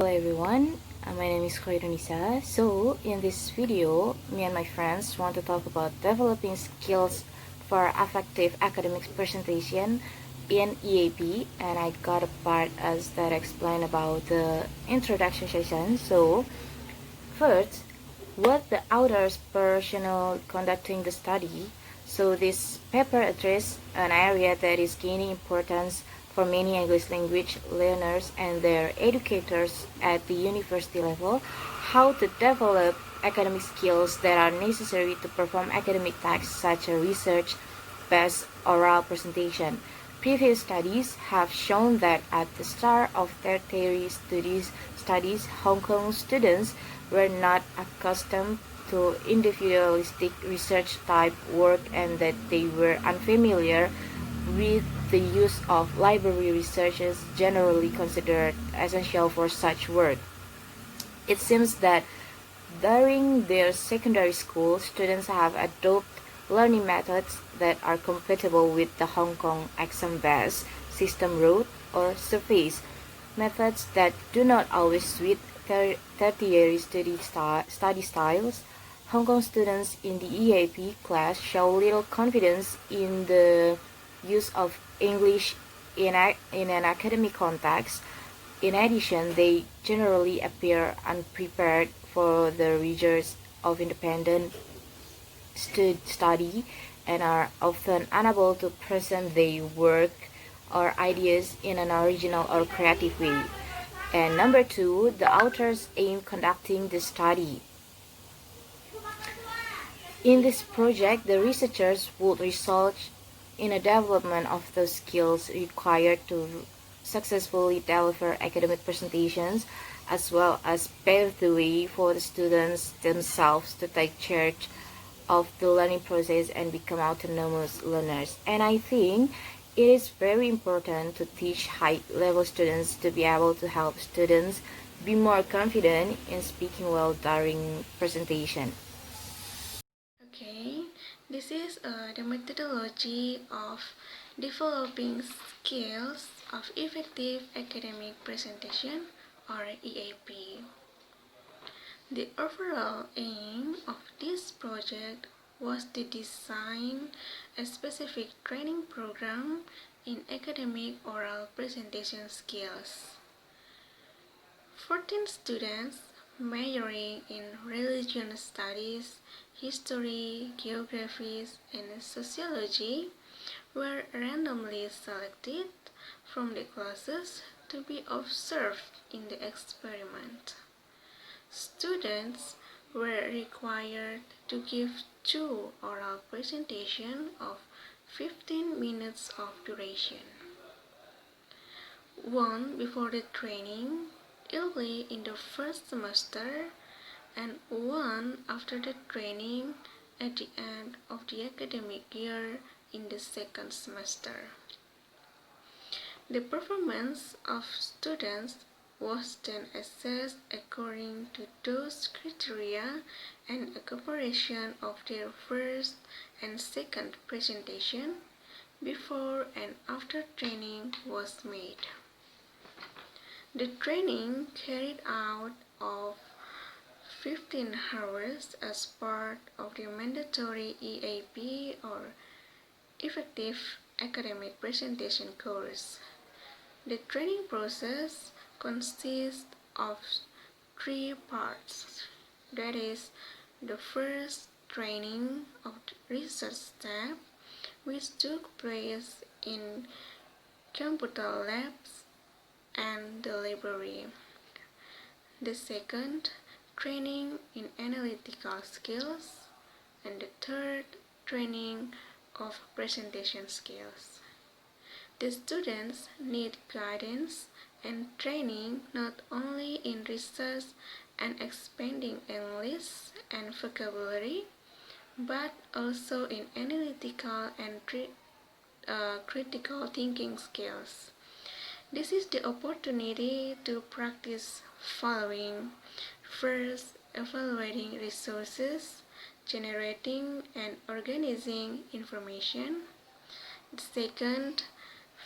Hello everyone, my name is Khaironisa. So in this video, me and my friends want to talk about developing skills for effective academic presentation in EAP, and I got a part as that explain about the introduction session. So first, what the author's personal conducting the study. So this paper addresses an area that is gaining importance for many English language learners and their educators at the university level, how to develop academic skills that are necessary to perform academic tasks such as research-based oral presentation. Previous studies have shown that at the start of tertiary studies, Hong Kong students were not accustomed to individualistic research type work and that they were unfamiliar with the use of library researches generally considered essential for such work. It seems that during their secondary school, students have adopted learning methods that are compatible with the Hong Kong exam-based system route or surface, methods that do not always suit tertiary study styles. Hong Kong students in the EAP class show little confidence in the use of English in an academic context. In addition, they generally appear unprepared for the rigors of independent study and are often unable to present their work or ideas in an original or creative way. And number two, the authors aim conducting the study. In this project, the researchers would research in a development of those skills required to successfully deliver academic presentations, as well as pave the way for the students themselves to take charge of the learning process and become autonomous learners. And I think it is very important to teach high-level students to be able to help students be more confident in speaking well during presentation. Okay, this is the methodology of developing skills of effective academic presentation or EAP. The overall aim of this project was to design a specific training program in academic oral presentation skills. 14 students majoring in religion studies, history, geography, and sociology were randomly selected from the classes to be observed in the experiment. Students were required to give 2 oral presentations of 15 minutes of duration. One before the training early in the first semester and one after the training at the end of the academic year in the second semester. The performance of students was then assessed according to those criteria, and a comparison of their first and second presentation before and after training was made. The training carried out of 15 hours as part of the mandatory EAP or Effective Academic Presentation course. The training process consists of 3 parts. That is, the first training of the research staff, which took place in computer labs and the library. The second, training in analytical skills, and the third, training of presentation skills. The students need guidance and training not only in research and expanding English and vocabulary, but also in analytical and critical thinking skills. This is the opportunity to practice following: first, evaluating resources, generating and organizing information; second,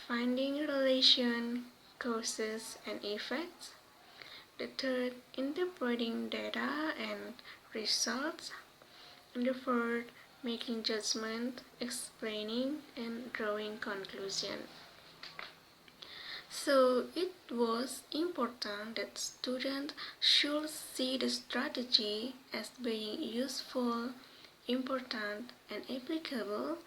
finding relation, causes, and effects; The third, interpreting data and results. And the fourth, making judgment, explaining, and drawing conclusion. So it was important that students should see the strategy as being useful, important, and applicable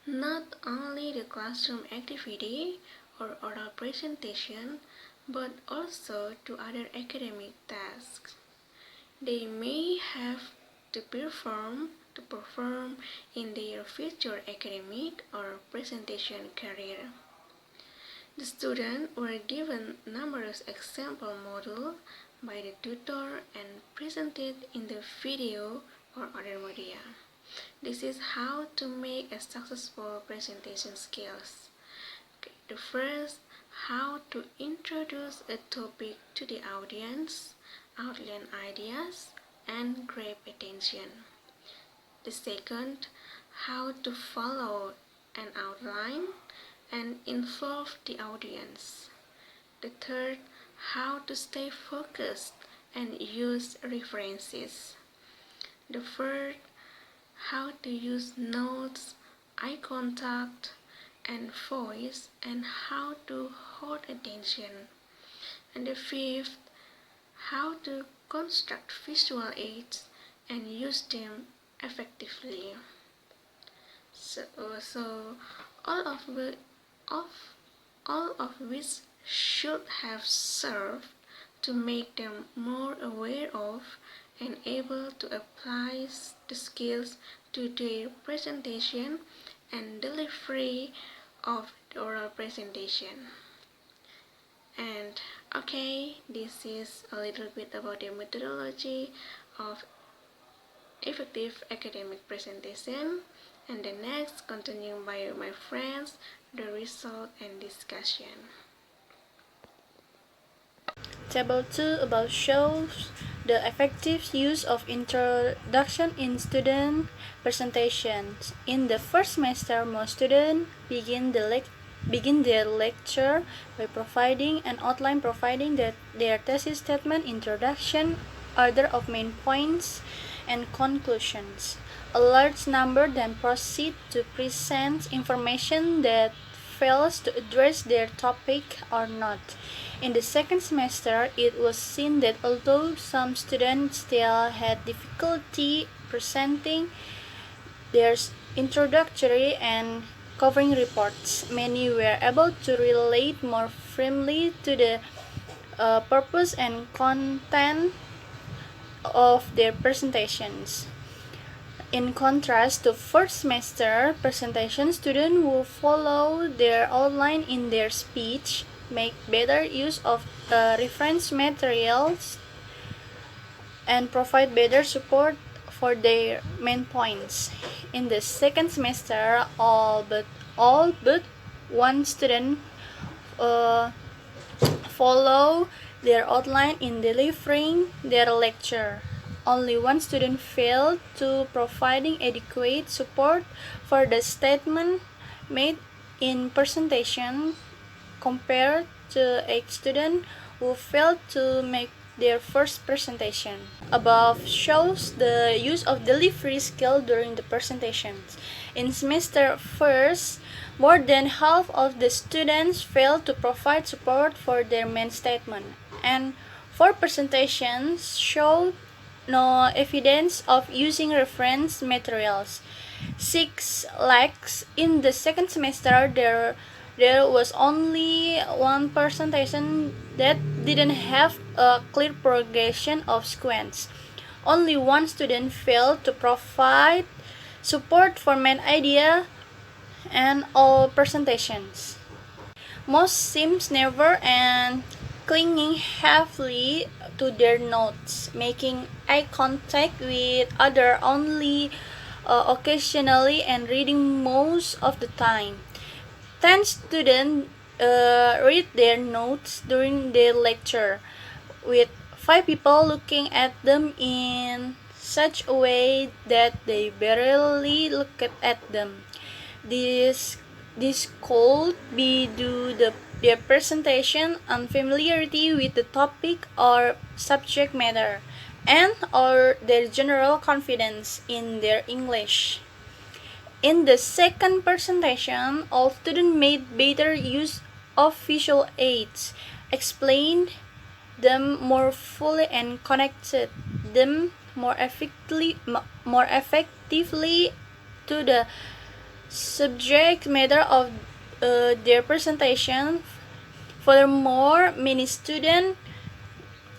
not only the classroom activity or oral presentation, but also to other academic tasks they may have to perform in their future academic or presentation career. The students were given numerous example models by the tutor and presented in the video or other media. This is how to make a successful presentation skills. Okay, the first, how to introduce a topic to the audience, outline ideas, and grab attention. The second, how to follow an outline and involve the audience. The third, how to stay focused and use references. The fourth, how to use notes, eye contact, and voice, and how to hold attention. And the fifth, how to construct visual aids and use them effectively. So all of the of all of which should have served to make them more aware of and able to apply the skills to their presentation and delivery of the oral presentation. And okay, this is a little bit about the methodology of effective academic presentation. And the next, continuing by my friends, the result and discussion. Table 2 about shows the effective use of introduction in student presentations. In the first semester, most students begin their lecture by providing an outline providing their thesis statement, introduction, order of main points, and conclusions. A large number then proceed to present information that fails to address their topic or not. In the second semester, it was seen that although some students still had difficulty presenting their introductory and covering reports, many were able to relate more firmly to the purpose and content of their presentations. In contrast to first semester presentation, students who follow their outline in their speech make better use of reference materials and provide better support for their main points. In the second semester, all but one student follow their outline in delivering their lecture. Only one student failed to providing adequate support for the statement made in presentation compared to 8 students who failed to make their first presentation. Above shows the use of delivery skill during the presentations. In semester first, more than half of the students failed to provide support for their main statement, and 4 presentations showed no evidence of using reference materials. 6 lacks. In the second semester, there was only one presentation that didn't have a clear progression of sequence. Only one student failed to provide support for main idea and all presentations. Most seems never and clinging heavily to their notes, making eye contact with other only occasionally and reading most of the time. 10 students read their notes during their lecture, with 5 people looking at them in such a way that they barely look at them. This could be due to the their presentation and familiarity with the topic or subject matter, and or their general confidence in their English. In the second presentation, all students made better use of visual aids, explained them more fully and connected them more effectively to the subject matter of their presentation. Furthermore, many students,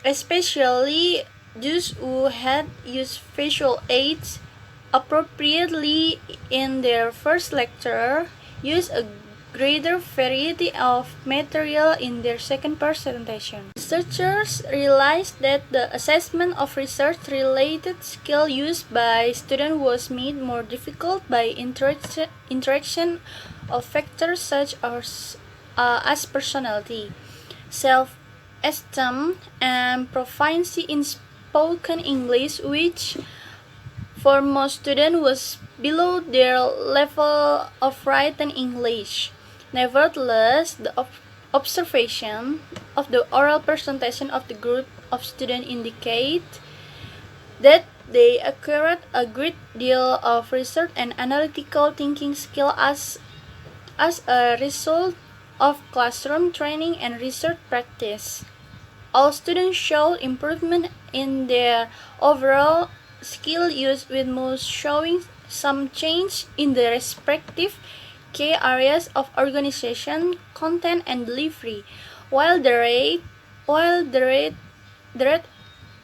especially those who had used visual aids appropriately in their first lecture, used a greater variety of material in their second presentation. Researchers realized that the assessment of research-related skill used by students was made more difficult by interaction of factors such as personality, self-esteem, and proficiency in spoken English, which for most students was below their level of written English. Nevertheless, the observation of the oral presentation of the group of students indicate that they acquired a great deal of research and analytical thinking skill as a result of classroom training and research practice. All students showed improvement in their overall skill use, with most showing some change in their respective key areas of organization, content, and delivery, while the rate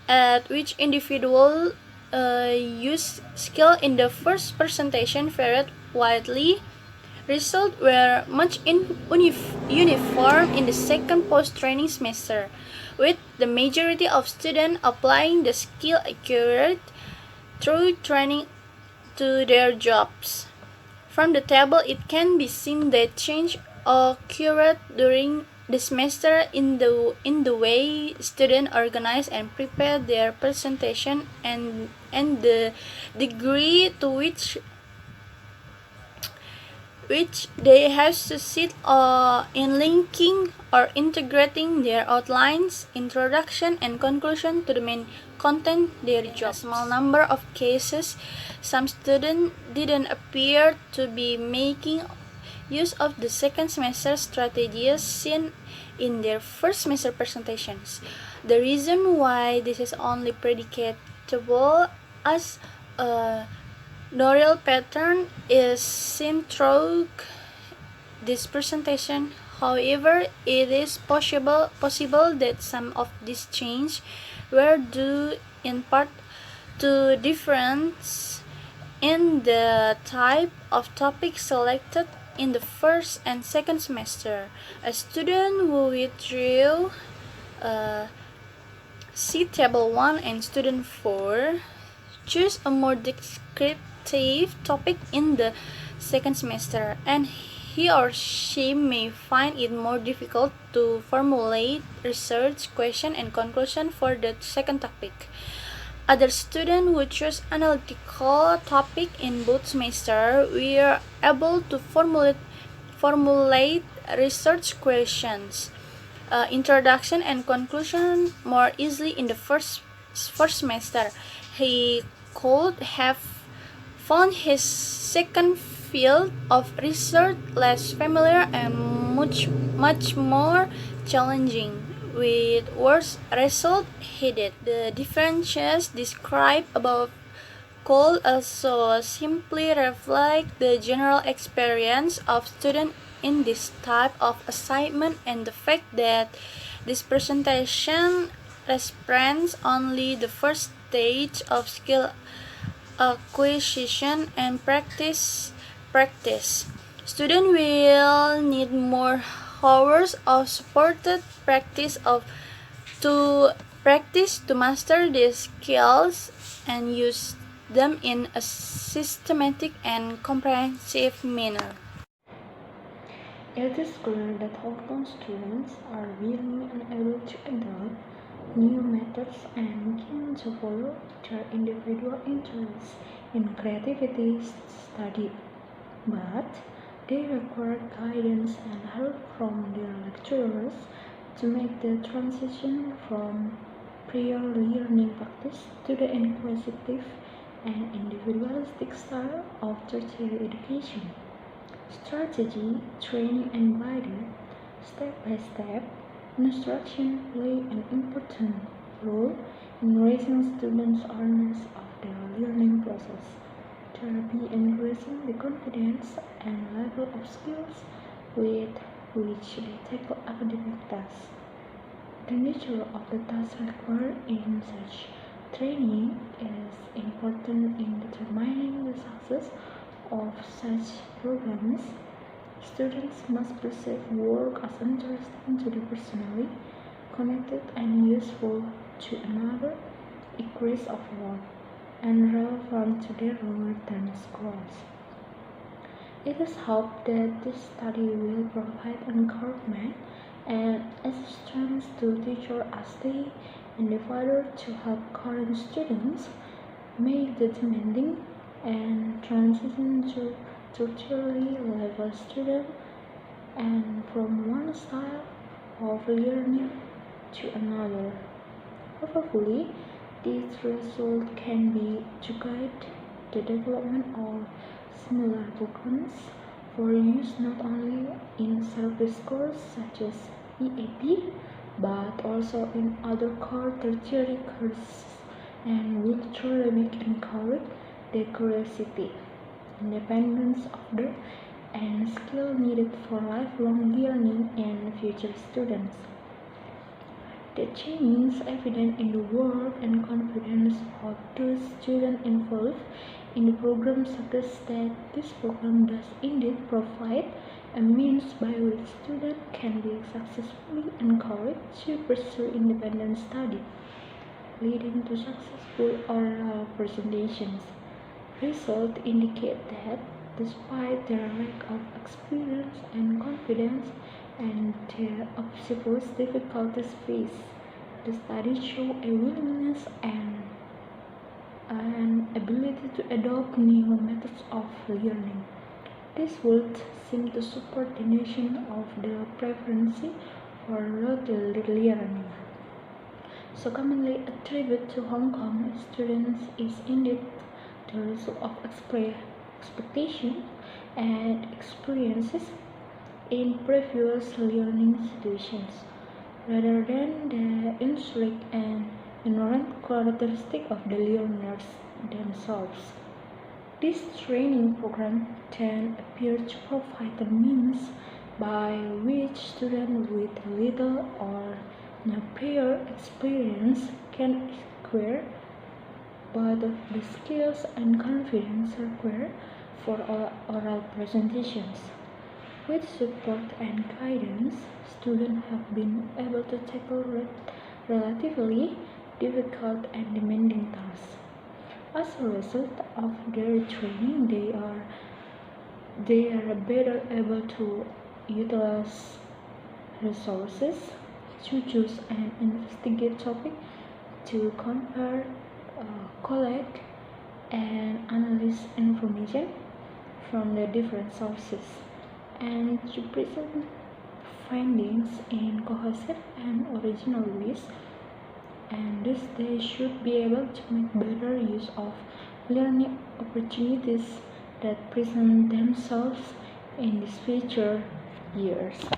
at which individual use skill in the first presentation varied widely. Results were much uniform in the second post-training semester, with the majority of students applying the skill acquired through training to their jobs. From the table, it can be seen that change occurred during the semester in the way students organize and prepare their presentation, and the degree to which they have succeeded in linking or integrating their outlines, introduction, and conclusion to the main content their job. In a small number of cases, some students didn't appear to be making use of the second semester strategies seen in their first semester presentations. The reason why this is only predictable as a Norial pattern is seen through this presentation. However, it is possible that some of these changes were due in part to difference in the type of topic selected in the first and second semester. A student who withdrew see table 1 and student 4 choose a more descriptive topic in the second semester, and he or she may find it more difficult to formulate research question and conclusion for the second topic. Other students who choose analytical topic in both semesters were able to formulate research questions, introduction and conclusion more easily in the first semester. He could have found his second field of research less familiar and much more challenging, with worse results he did. The differences described above could also simply reflect the general experience of students in this type of assignment, and the fact that this presentation represents only the first stage of skill acquisition and practice. Students will need more hours of supported practice to master these skills and use them in a systematic and comprehensive manner. It is clear that although students are willing and able to adopt new methods and begin to follow their individual interests in creativity study, but They require guidance and help from their lecturers to make the transition from prior learning practice to the inquisitive and individualistic style of tertiary education. Strategy, training, and guidance, step by step, instruction play an important role in raising students' awareness of their learning process. Therapy increasing the confidence and level of skills with which they tackle academic tasks. The nature of the tasks required in such training is important in determining the success of such programs. Students must perceive work as interesting to them personally, connected and useful to another, increase of work, and relevant to their long-term goals. It is hoped that this study will provide encouragement and assistance to teachers as they endeavor to help current students make the demanding and transition to tertiary level student and from one style of learning to another. Hopefully, this result can be to guide the development of similar programs for use not only in service courses such as EAP, but also in other core tertiary courses and will truly encourage the curiosity, independence of the and skill needed for lifelong learning and future students. The change is evident in the work and confidence of those students involved in the program suggests that this program does indeed provide a means by which students can be successfully encouraged to pursue independent study, leading to successful oral presentations. Results indicate that despite their lack of experience and confidence and their obstacles difficulties faced, the studies show a willingness and an ability to adopt new methods of learning. This would seem to support the notion of the preference for rote learning. So commonly attributed to Hong Kong students is indeed the result of expectation and experiences in previous learning situations, rather than the intrinsic and inherent characteristic of the learners themselves. This training program then appears to provide a means by which students with little or no prior experience can acquire both the skills and confidence required for oral presentations. With support and guidance, students have been able to tackle relatively difficult and demanding tasks. As a result of their training, they are better able to utilize resources, to choose and investigate topics, to compare, collect, and analyze information from the different sources, and to present findings in cohesive and original ways. And thus they should be able to make better use of learning opportunities that present themselves in these future years.